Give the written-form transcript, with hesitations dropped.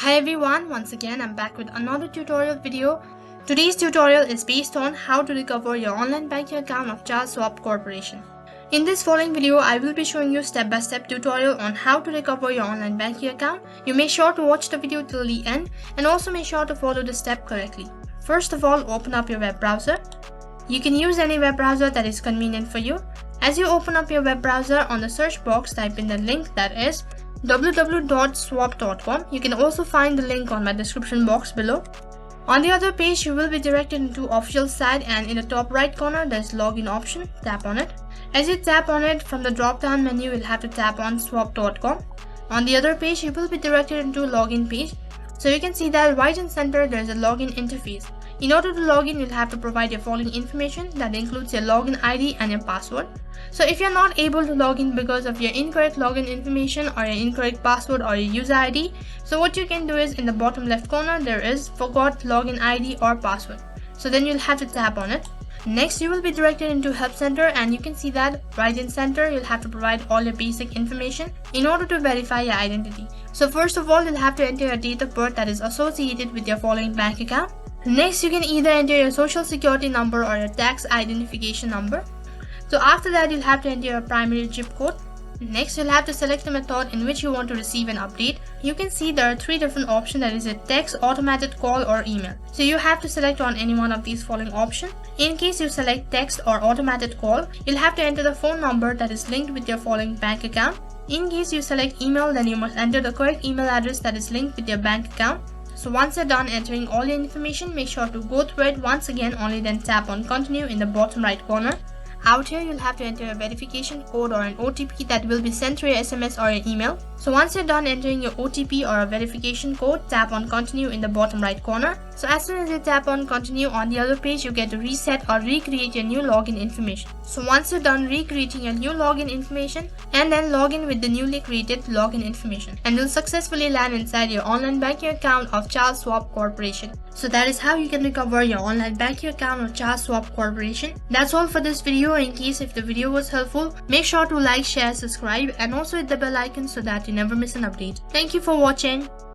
Hi everyone, once again I'm back with another tutorial video. Today's tutorial is based on how to recover your online banking account of Charles Schwab Corporation. In this following video, I will be showing you step-by-step tutorial on how to recover your online banking account. You make sure to watch the video till the end and also make sure to follow the step correctly. First of all, open up your web browser. You can use any web browser that is convenient for you. As you open up your web browser, on the search box type in the link that is www.swap.com. You can also find the link on my description box below. On the other page, you will be directed into official site, and in the top right corner there's login option. Tap on it. As you tap on it, from the drop down menu you'll have to tap on swap.com. On the other page, you will be directed into login page. So you can see that right in center there's a login interface. In order to log in, you'll have to provide your following information that includes your login ID and your password. So if you're not able to log in because of your incorrect login information or your incorrect password or your user ID, so what you can do is in the bottom left corner there is forgot login ID or password. So then you'll have to tap on it. Next, you will be directed into help center, and you can see that right in center you'll have to provide all your basic information in order to verify your identity. So first of all, you'll have to enter your date of birth that is associated with your following bank account. Next, you can either enter your social security number or your tax identification number. So after that, you'll have to enter your primary zip code. Next, you'll have to select the method in which you want to receive an update. You can see there are three different options, that is a text, automated call or email. So you have to select on any one of these following options. In case you select text or automated call, you'll have to enter the phone number that is linked with your following bank account. In case you select email, then you must enter the correct email address that is linked with your bank account. So once you're done entering all your information, make sure to go through it once again, only then tap on continue in the bottom right corner. Out here, you'll have to enter a verification code or an OTP that will be sent through your SMS or your email. So once you're done entering your OTP or a verification code, tap on continue in the bottom right corner. So as soon as you tap on continue, on the other page you get to reset or recreate your new login information. So once you're done recreating your new login information, and then log in with the newly created login information, and you'll successfully land inside your online banking account of Charles Schwab Corporation. So that is how you can recover your online banking account of Charles Schwab Corporation. That's all for this video. In case if the video was helpful, make sure to like, share, subscribe, and also hit the bell icon so that you never miss an update. Thank you for watching.